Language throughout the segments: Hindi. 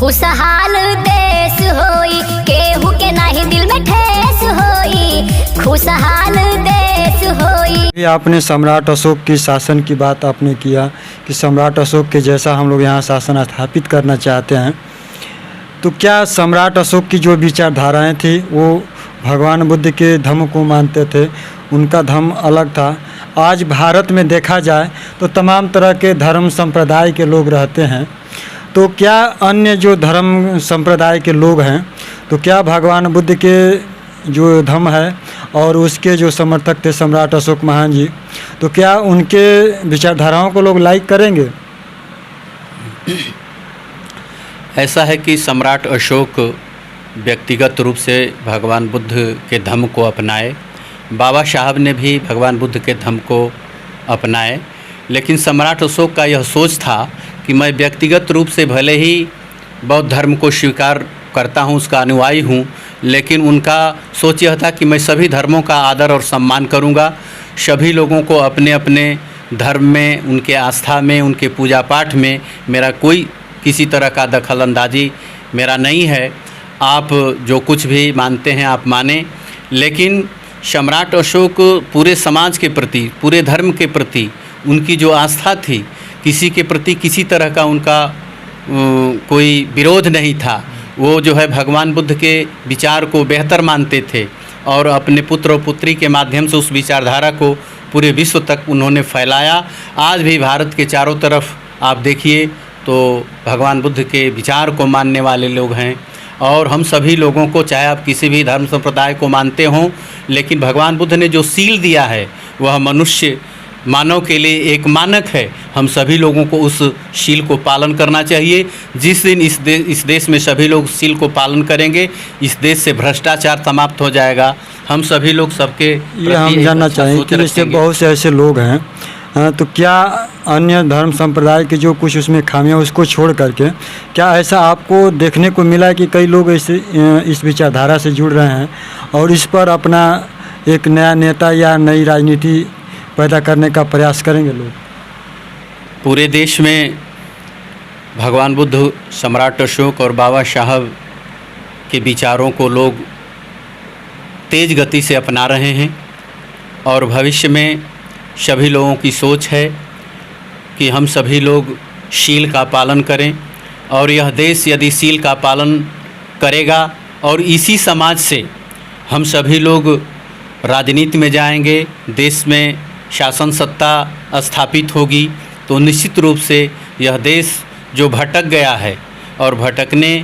खुशहाल देश होई, केहू के नाही दिल में ठेस होई, खुशहाल देश होई। ये आपने सम्राट अशोक की शासन की बात आपने किया कि सम्राट अशोक के जैसा हम लोग यहाँ शासन स्थापित करना चाहते हैं, तो क्या सम्राट अशोक की जो विचारधाराएं थी वो भगवान बुद्ध के धर्म को मानते थे, उनका धर्म अलग था। आज भारत में देखा जाए तो तमाम तरह के धर्म संप्रदाय के लोग रहते हैं, तो क्या अन्य जो धर्म संप्रदाय के लोग हैं, तो क्या भगवान बुद्ध के जो धर्म है और उसके जो समर्थक थे सम्राट अशोक महान जी, तो क्या उनके विचारधाराओं को लोग लाइक करेंगे? ऐसा है कि सम्राट अशोक व्यक्तिगत रूप से भगवान बुद्ध के धम्म को अपनाए, बाबा साहब ने भी भगवान बुद्ध के धम्म को अपनाए, लेकिन सम्राट अशोक का यह सोच था कि मैं व्यक्तिगत रूप से भले ही बौद्ध धर्म को स्वीकार करता हूँ, उसका अनुयायी हूँ, लेकिन उनका सोच यह था कि मैं सभी धर्मों का आदर और सम्मान करूँगा, सभी लोगों को अपने अपने धर्म में, उनके आस्था में, उनके पूजा पाठ में मेरा कोई किसी तरह का दखल अंदाजी मेरा नहीं है। आप जो कुछ भी मानते हैं आप मानें, लेकिन सम्राट अशोक पूरे समाज के प्रति, पूरे धर्म के प्रति उनकी जो आस्था थी, किसी के प्रति किसी तरह का उनका कोई विरोध नहीं था। वो जो है भगवान बुद्ध के विचार को बेहतर मानते थे और अपने पुत्र और पुत्री के माध्यम से उस विचारधारा को पूरे विश्व तक उन्होंने फैलाया। आज भी भारत के चारों तरफ आप देखिए तो भगवान बुद्ध के विचार को मानने वाले लोग हैं, और हम सभी लोगों को, चाहे आप किसी भी धर्म संप्रदाय को मानते हों, लेकिन भगवान बुद्ध ने जो सील दिया है वह मनुष्य मानव के लिए एक मानक है। हम सभी लोगों को उस शील को पालन करना चाहिए। जिस दिन इस देश में सभी लोग शील को पालन करेंगे, इस देश से भ्रष्टाचार समाप्त हो जाएगा। हम सभी लोग सबके ये हम जानना चाहेंगे कि जैसे बहुत से ऐसे लोग हैं, तो क्या अन्य धर्म संप्रदाय के जो कुछ उसमें खामियां उसको छोड़ करके क्या ऐसा आपको देखने को मिला है कि कई लोग इस विचारधारा से जुड़ रहे हैं और इस पर अपना एक नया नेता या नई राजनीति पैदा करने का प्रयास करेंगे लोग? पूरे देश में भगवान बुद्ध, सम्राट अशोक और बाबा साहब के विचारों को लोग तेज़ गति से अपना रहे हैं, और भविष्य में सभी लोगों की सोच है कि हम सभी लोग शील का पालन करें, और यह देश यदि शील का पालन करेगा और इसी समाज से हम सभी लोग राजनीति में जाएंगे, देश में शासन सत्ता स्थापित होगी, तो निश्चित रूप से यह देश जो भटक गया है और भटकने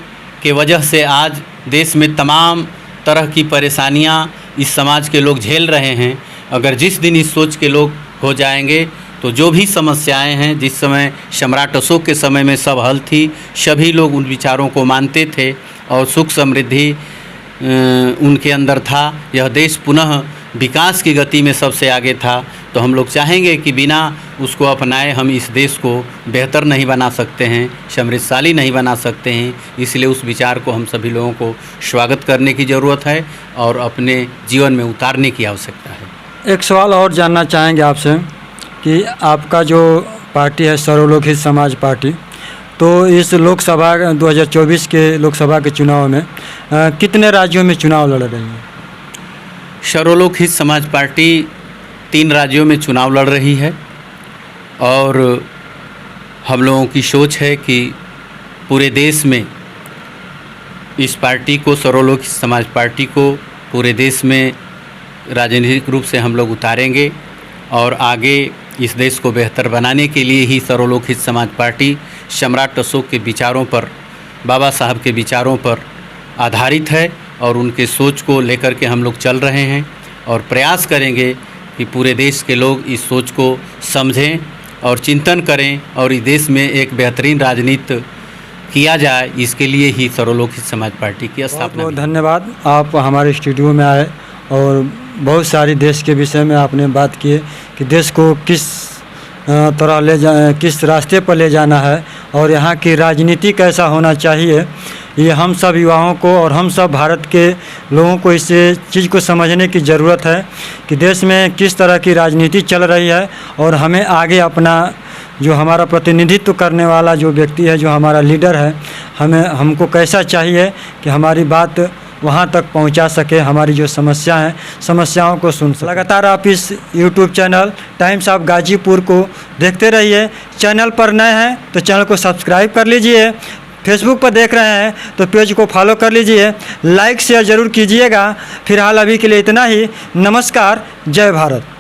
के वजह से आज देश में तमाम तरह की परेशानियां इस समाज के लोग झेल रहे हैं, अगर जिस दिन इस सोच के लोग हो जाएंगे तो जो भी समस्याएं हैं, जिस समय सम्राट अशोक के समय में सब हल थी, सभी लोग उन विचारों को मानते थे और सुख समृद्धि उनके अंदर था, यह देश पुनः विकास की गति में सबसे आगे था। तो हम लोग चाहेंगे कि बिना उसको अपनाए हम इस देश को बेहतर नहीं बना सकते हैं, समृद्धशाली नहीं बना सकते हैं। इसलिए उस विचार को हम सभी लोगों को स्वागत करने की ज़रूरत है और अपने जीवन में उतारने की आवश्यकता है। एक सवाल और जानना चाहेंगे आपसे कि आपका जो पार्टी है सर्वलोकहित समाज पार्टी, तो इस लोकसभा 2024 के लोकसभा के चुनाव में कितने राज्यों में चुनाव लड़ रही है? सर्वलोकहित समाज पार्टी 3 राज्यों में चुनाव लड़ रही है, और हम लोगों की सोच है कि पूरे देश में इस पार्टी को, सर्वलोकहित समाज पार्टी को पूरे देश में राजनीतिक रूप से हम लोग उतारेंगे, और आगे इस देश को बेहतर बनाने के लिए ही सर्वलोकहित समाज पार्टी सम्राट अशोक के विचारों पर, बाबा साहब के विचारों पर आधारित है, और उनके सोच को लेकर के हम लोग चल रहे हैं और प्रयास करेंगे कि पूरे देश के लोग इस सोच को समझें और चिंतन करें और इस देश में एक बेहतरीन राजनीति किया जाए। इसके लिए ही सर्वलोकहित समाज पार्टी की स्थापना। बहुत धन्यवाद, आप हमारे स्टूडियो में आए और बहुत सारी देश के विषय में आपने बात की कि देश को किस तरह किस रास्ते पर ले जाना है और यहाँ की राजनीति कैसा होना चाहिए। ये हम सब युवाओं को और हम सब भारत के लोगों को इस चीज़ को समझने की ज़रूरत है कि देश में किस तरह की राजनीति चल रही है और हमें आगे अपना जो हमारा प्रतिनिधित्व करने वाला जो व्यक्ति है, जो हमारा लीडर है, हमको कैसा चाहिए कि हमारी बात वहाँ तक पहुँचा सके, हमारी जो समस्या हैं समस्याओं को सुन सके। लगातार आप इस YouTube channel times of Ghazipur को देखते रहिए। चैनल पर नए हैं तो चैनल को सब्सक्राइब कर लीजिए, फेसबुक पर देख रहे हैं तो पेज को फॉलो कर लीजिए, लाइक शेयर ज़रूर कीजिएगा। फिलहाल अभी के लिए इतना ही। नमस्कार, जय भारत।